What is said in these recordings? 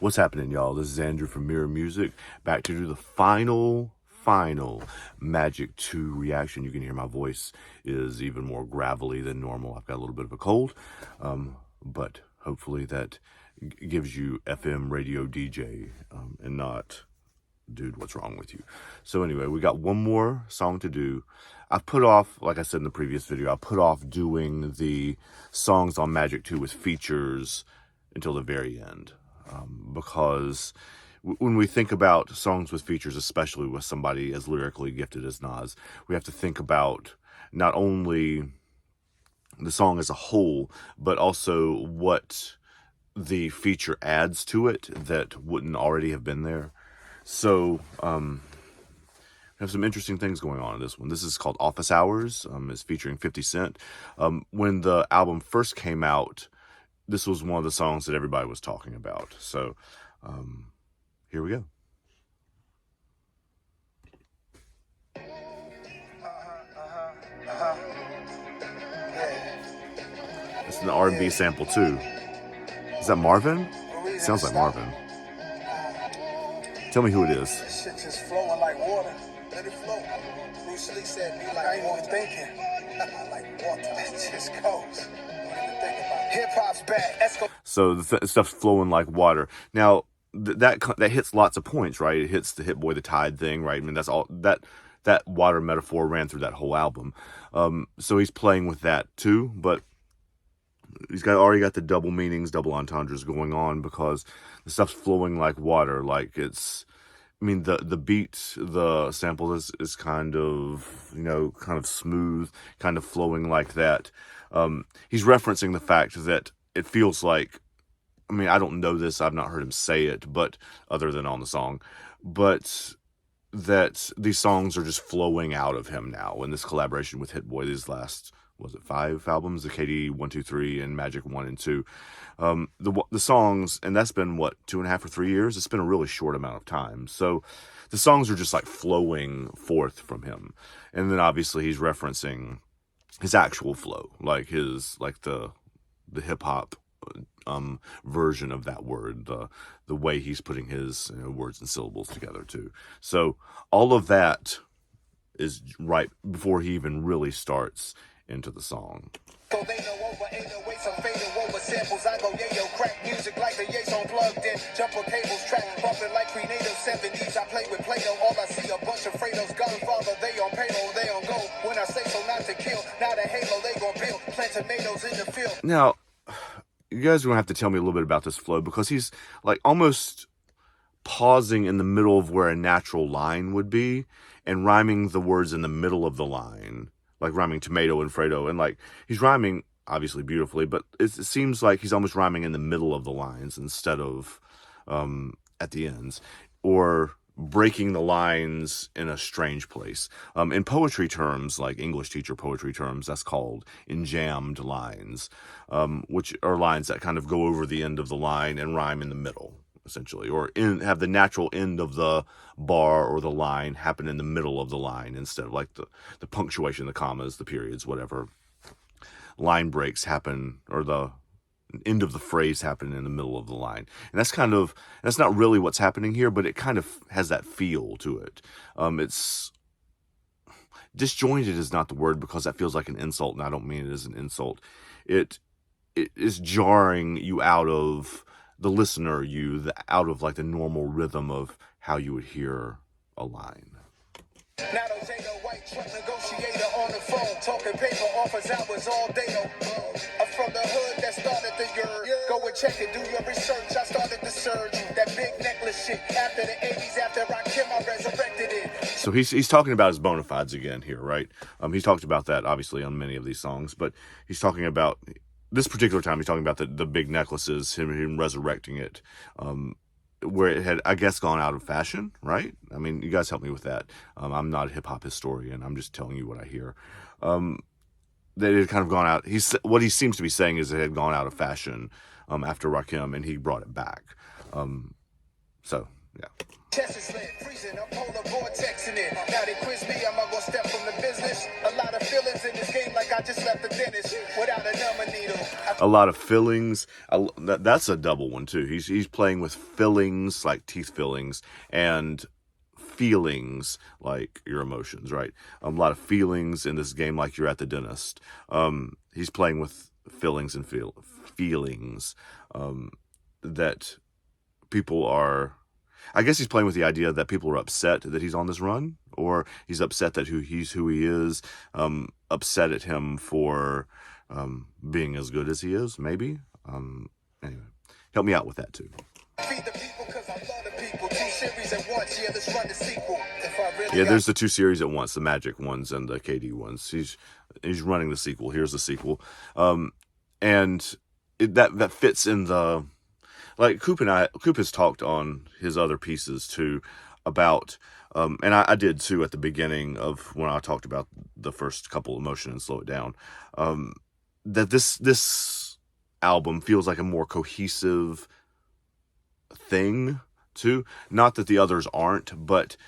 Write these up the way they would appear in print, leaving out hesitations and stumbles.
What's happening, y'all? This is Andrew from Mirror Music, back to do the final Magic 2 reaction. You can hear my voice is even more gravelly than normal. I've got a little bit of a cold, but hopefully that gives you FM radio DJ and not, dude, what's wrong with you? So anyway, we got one more song to do. I've put off, like I said in the previous video, I put off doing the songs on Magic 2 with features until the very end. Because when we think about songs with features, especially with somebody as lyrically gifted as NAS, we have to think about not only the song as a whole, but also what the feature adds to it that wouldn't already have been there. So, we have some interesting things going on in this one. This is called Office Hours. It's featuring 50 Cent. When the album first came out, this was one of the songs that everybody was talking about. So, here we go. It's an R&B sample too. Is that Marvin? Sounds like Marvin. Tell me who it is. This shit just flowing like water. Let it flow. Bruce Lee said, be like, I ain't even thinking. Like water. It just goes. Hip hop's back. So the stuff's flowing like water. Now that hits lots of points, right? It hits the Hit Boy the Tide thing, right? I mean, that's all that water metaphor ran through that whole album. So he's playing with that too, but he's already got the double meanings, double entendres going on because the stuff's flowing like water. Like it's, I mean, the beat, the sample is kind of, kind of smooth, kind of flowing like that. He's referencing the fact that it feels like, I mean, I don't know this, I've not heard him say it, but other than on the song, but that these songs are just flowing out of him now in this collaboration with Hit Boy, these last, was it 5 albums? The KD 1, 2, 3 and Magic 1 and 2. The songs, and that's been what, 2.5 or 3 years? It's been a really short amount of time. So the songs are just like flowing forth from him. And then obviously he's referencing his actual flow, like the hip hop version of that word, the way he's putting his words and syllables together too. So all of that is right before he even really starts into the song. So they know over 808s, I'm fading over samples. I go yayo, crack music like the Yates on plugged in. Jumper cables, track bumping like prenatal 70s. I play with Play-Doh, all I see a bunch of Fredos. Godfather, they on payroll, they on go. When I say so not to kill, not a halo, they gon' build. Plant tomatoes in the field. Now, you guys are gonna have to tell me a little bit about this flow because he's like almost pausing in the middle of where a natural line would be and rhyming the words in the middle of the line. Like rhyming tomato and Fredo, and like he's rhyming obviously beautifully, but it seems like he's almost rhyming in the middle of the lines instead of at the ends, or breaking the lines in a strange place. In poetry terms, like English teacher poetry terms, that's called enjambed lines, which are lines that kind of go over the end of the line and rhyme in the middle, essentially, or have the natural end of the bar or the line happen in the middle of the line instead of like the punctuation, the commas, the periods, whatever. Line breaks happen, or the end of the phrase happen in the middle of the line. And that's not really what's happening here, but it kind of has that feel to it. It's disjointed is not the word because that feels like an insult, and I don't mean it as an insult. It is jarring you out of the listener, out of like the normal rhythm of how you would hear a line. Now those ain't no white truck negotiator on the phone, talking paper office hours all day. I'm from the hood that started the year. Go and check it, do your research. I started the surge, that big necklace shit. After the 80s, after I killed, I resurrected it. So he's talking about his bona fides again here, right? He's talked about that obviously on many of these songs, but he's talking about this particular time, he's talking about the big necklaces, him resurrecting it, where it had, I guess, gone out of fashion, right? I mean, you guys help me with that. I'm not a hip-hop historian. I'm just telling you what I hear. That it had kind of gone out. What he seems to be saying is it had gone out of fashion after Rakim, and he brought it back. So Yeah. Chest is lit, freezing, I'm polar vortexing it. Now they quiz me, am I gonna step from the business? A lot of feelings in this game, like I just left the dentist without a number needle. A lot of fillings. That's a double one too. He's playing with fillings like teeth fillings and feelings like your emotions, right? A lot of feelings in this game like you're at the dentist. He's playing with feelings and feelings that people are. I guess he's playing with the idea that people are upset that he's on this run, or he's upset that he's who he is, upset at him for being as good as he is, maybe. Anyway, help me out with that too. Feed the people 'cause I love the people. 2 series at once, yeah, let's run the sequel. If I really Yeah, there's the 2 series at once, the Magic ones and the KD ones. He's running the sequel. Here's the sequel, and that fits in the. Like Coop has talked on his other pieces too about, and I did too at the beginning of when I talked about the first couple of Motion and Slow It Down, that this album feels like a more cohesive thing too. Not that the others aren't, but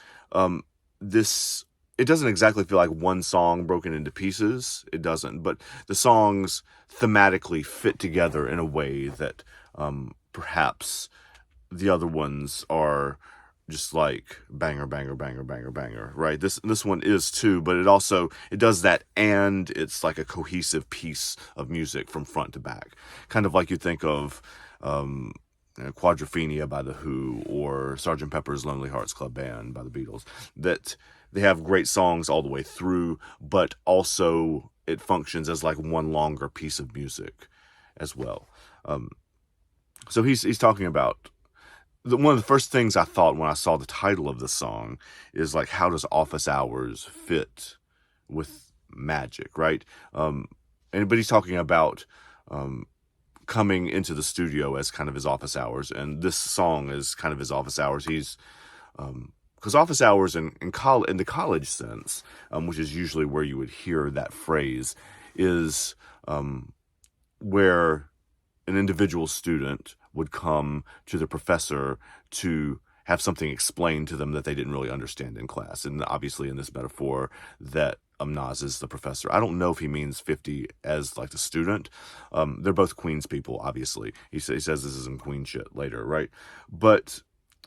this. It doesn't exactly feel like one song broken into pieces. It doesn't, but the songs thematically fit together in a way that perhaps the other ones are just like banger, banger, banger, banger, banger, right? This one is too, but it does that, and it's like a cohesive piece of music from front to back, kind of like you think of Quadrophenia by The Who or Sgt. Pepper's Lonely Hearts Club Band by the Beatles, that they have great songs all the way through, but also it functions as like one longer piece of music as well. So he's talking about one of the first things I thought when I saw the title of the song is like, how does Office Hours fit with magic, right? But he's talking about coming into the studio as kind of his office hours, and this song is kind of his office hours. He's because office hours in the college sense, which is usually where you would hear that phrase, is where an individual student would come to the professor to have something explained to them that they didn't really understand in class. And obviously in this metaphor that NAS is the professor. I don't know if he means 50 as like the student. They're both Queens people, obviously. He says this is some Queen shit later, right? But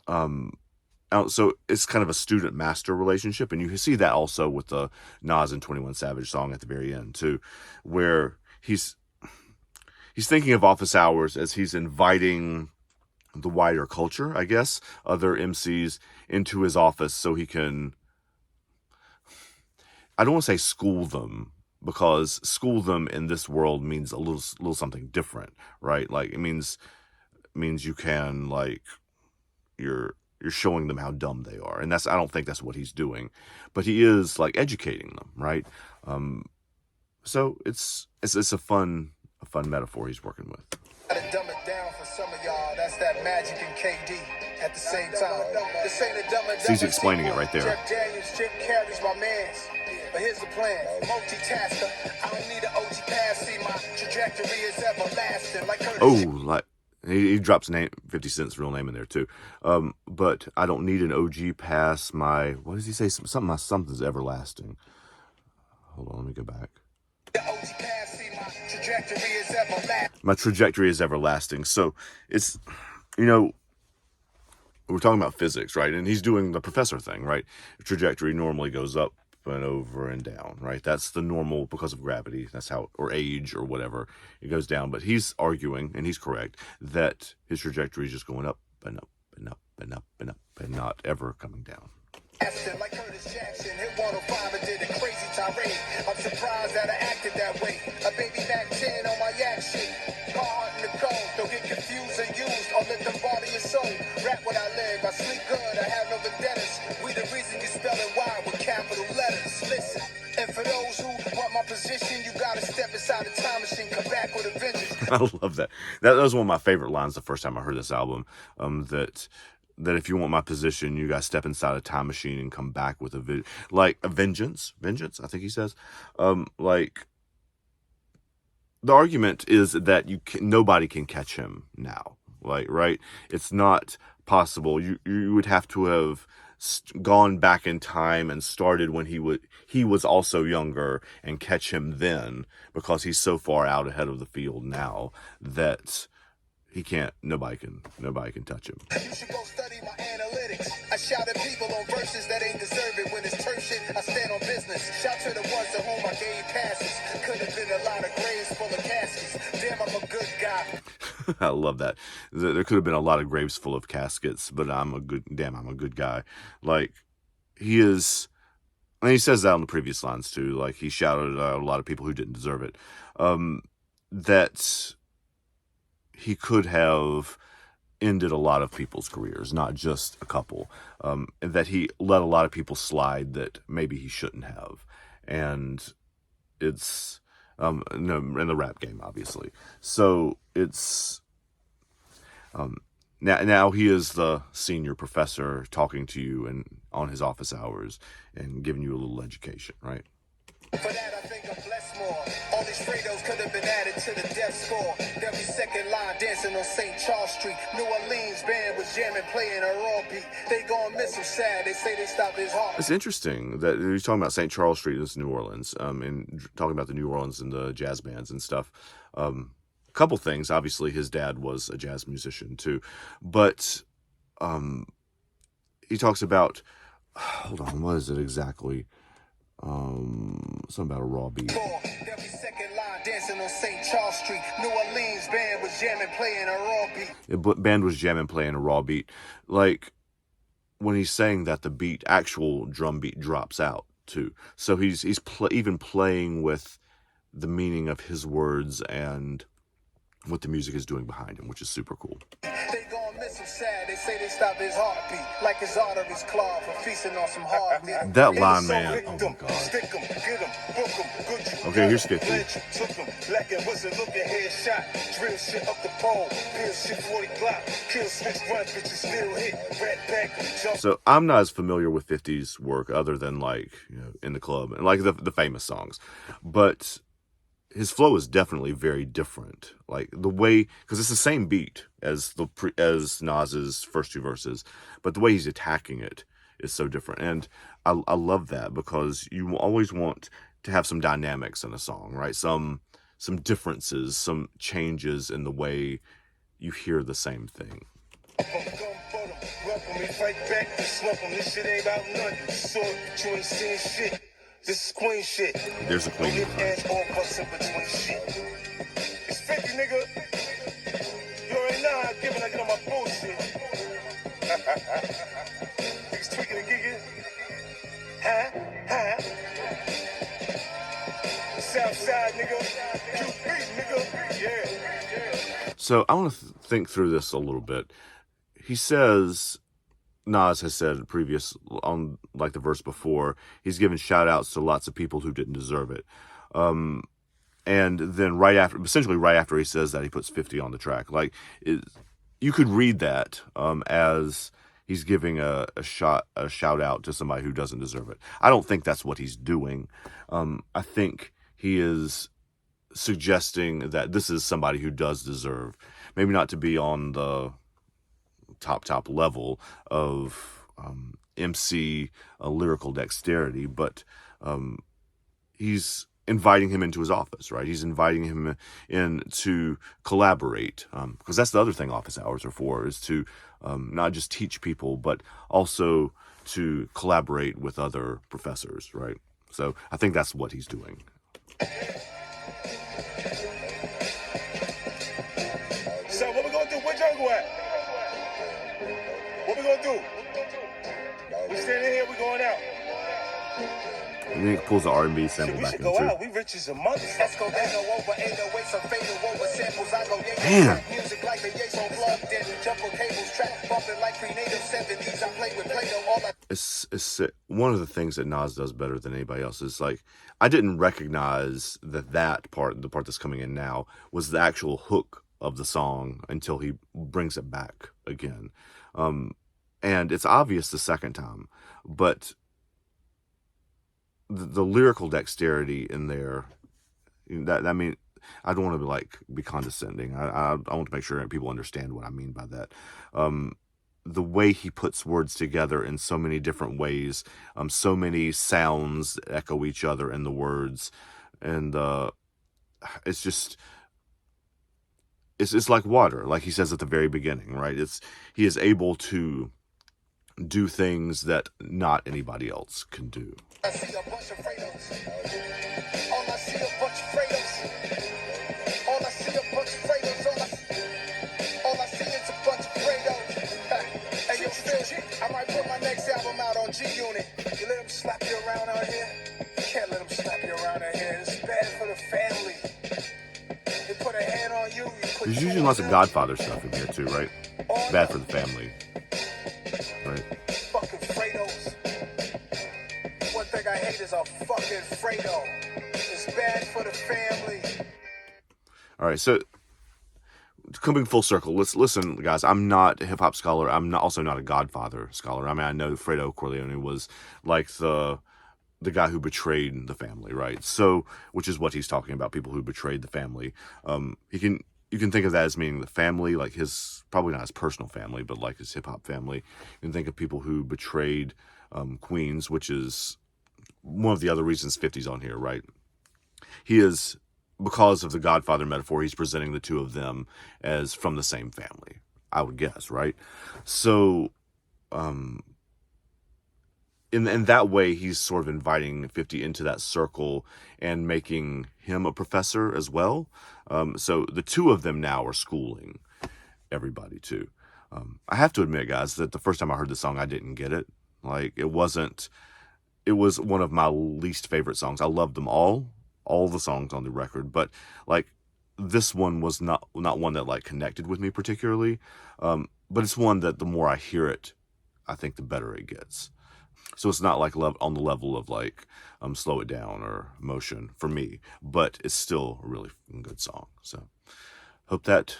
so it's kind of a student-master relationship, and you see that also with the Nas and 21 Savage song at the very end too, where he's thinking of office hours as he's inviting the wider culture, I guess, other MCs into his office so he can, I don't want to say school them, because school them in this world means a little something different, right? Like it means you can, like, you're showing them how dumb they are, and I don't think that's what he's doing, but he is like educating them, right? So it's a fun metaphor he's working with. Gotta dumb it down for some of y'all. That's that Magic and KD at the same time. This ain't a dumb it down. So he's explaining it right there. Jeff Daniels, Jim Carrey's my mans. But here's the plan. Multitasker. I don't need an OG pass. See, my trajectory is everlasting. Like Curtis. Oh, like he drops 50 Cent's real name in there too. But I don't need an OG pass. What does he say? Something's everlasting. Hold on, let me go back. My trajectory is everlasting. So it's, we're talking about physics, right? And he's doing the professor thing, right? Trajectory normally goes up and over and down, right? That's the normal because of gravity. That's how, or age or whatever, it goes down. But he's arguing, and he's correct, that his trajectory is just going up and up and up and up and up and not ever coming down. Like Curtis Jackson, hit 105 and did a crazy tirade. I'm surprised that I acted that way. A baby Mac 10 on my yak shit. My heart in the cold, don't get confused and used. I'll let them body your soul. Rap when I live, I sleep good, I have no vendettas. We the reason you spell it wide with capital letters. Listen, and for those who want my position, you gotta step inside the time machine, come back with a vengeance. I love that. That was one of my favorite lines the first time I heard this album. That if you want my position, you guys step inside a time machine and come back with a vengeance. I think he says. Like the argument is that nobody can catch him now, Like, right? It's not possible. You would have to have gone back in time and started when he was also younger and catch him then, because he's so far out ahead of the field now that he can't. Nobody can touch him. You should go study my analytics. I shout at people on verses that ain't deserve it. When it's turf shit, I stand on business. Shout to the ones to whom I gave passes. Could have been a lot of graves full of caskets. Damn, I'm a good guy. I love that. There could have been a lot of graves full of caskets, but I'm a good guy. Like, he is, and he says that on the previous lines too. Like, he shouted at a lot of people who didn't deserve it. That he could have ended a lot of people's careers, not just a couple. And that he let a lot of people slide that maybe he shouldn't have. And it's no, in the rap game, obviously. So it's now he is the senior professor talking to you and on his office hours and giving you a little education, right? For that, I think I'm blessed more. All these Fredos could have been added to the death score. Every second line dancing on St. Charles Street. New Orleans band was jamming, playing a raw beat. They gon' miss him sad. They say they stopped his heart. It's interesting that he's talking about St. Charles Street. This is New Orleans, and talking about the New Orleans and the jazz bands and stuff. A couple things. Obviously, his dad was a jazz musician too, but he talks about. Hold on, what is it exactly? Something about a raw beat. Every second line dancing on St. Charles Street. New Orleans band was jamming, playing a raw beat. The band was jamming, playing a raw beat. Like, when he's saying that, the beat, actual drum beat, drops out too. So he's even playing with the meaning of his words and what the music is doing behind him, which is super cool. They gon' miss him sad. They say they stopped his heartbeat, like his arteries clogged for feasting on some hard meat. That line, man. Oh my god. Stick 'em, get 'em, book 'em, Okay, here's 50. Took 'em, black and wasn't looking, headshot, drill shit up the pole, pill shit 40 Glock, kill switch run, bitches still hit, rat pack. So I'm not as familiar with 50's work other than, like, In the Club and like the famous songs, but his flow is definitely very different. Like, the way, because it's the same beat as as Nas's first two verses, but the way he's attacking it is so different. And I love that, because you always want to have some dynamics in a song, right? Some differences, some changes in the way you hear the same thing. This is Queen shit. There's a Queen. It's 50, nigga. You already know how I'm giving. I get on my bullshit. Niggas tweaking and gigging. Huh? Southside, nigga. QB, nigga. Yeah. So I want to think through this a little bit. He says, Nas has said on like the verse before, he's given shout outs to lots of people who didn't deserve it. And then essentially right after he says that, he puts 50 on the track. Like, you could read that as he's giving a shout out to somebody who doesn't deserve it. I don't think that's what he's doing. I think he is suggesting that this is somebody who does deserve, maybe not to be on the top level of MC lyrical dexterity, but he's inviting him into his office, right? He's inviting him in to collaborate, because that's the other thing office hours are for, is to not just teach people, but also to collaborate with other professors, right? So I think that's what he's doing. So what we gonna do? Where Jungle at? What we gonna do? We standing here, we going out. And then he pulls the R&B sample We back should in go too. out. We rich as a mother. Let's go back over 808, some fatal over samples. I go Man. music like the Yates on plugged in. Jump on cables, track bumping like prenatal 70s. I play with Play-Doh all I It's one of the things that Nas does better than anybody else is, like, I didn't recognize that part, the part that's coming in now, was the actual hook of the song until he brings it back again. And it's obvious the second time, but the lyrical dexterity in there, I mean, I don't want to be be condescending. I want to make sure people understand what I mean by that. The way he puts words together in so many different ways, so many sounds echo each other in the words, and it's just it's like water, like he says at the very beginning, right? He is able to do things that not anybody else can do. I see a bunch of Fredos. All I see a bunch of Fredos. All I see a bunch of Fredos. All I see is a bunch of Fredos. Hey, yo, Phil, I might put my next album out on G Unit. You let them slap you around out here? You can't let them slap you around out here. It's bad for the family. They put a hand on you. There's usually lots of Godfather stuff in here too, right? Bad for the family, right? Fucking Fredos. One thing I hate is a fucking Fredo. It's bad for the family. All right, so coming full circle, let's listen, guys. I'm not a hip hop scholar. I'm also not a Godfather scholar. I mean, I know Fredo Corleone was like the guy who betrayed the family, right? So, which is what he's talking about, people who betrayed the family. You can think of that as meaning the family, like his, probably not his personal family, but like his hip hop family. You can think of people who betrayed Queens, which is one of the other reasons 50's on here, right? He is, because of the Godfather metaphor, he's presenting the two of them as from the same family, I would guess, right? So, in that way, he's sort of inviting 50 into that circle and making him a professor as well. So the two of them now are schooling everybody too. I have to admit, guys, that the first time I heard the song, I didn't get it. Like, it was one of my least favorite songs. I loved them all the songs on the record, but like this one was not one that like connected with me particularly. But it's one that the more I hear it, I think the better it gets. So it's not like on the level of like Slow It Down or Motion for me, but it's still a really good song. So hope that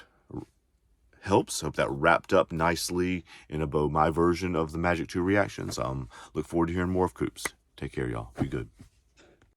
helps. Hope that wrapped up nicely in a bow my version of the Magic 2 reactions. Look forward to hearing more of Coops. Take care, y'all. Be good.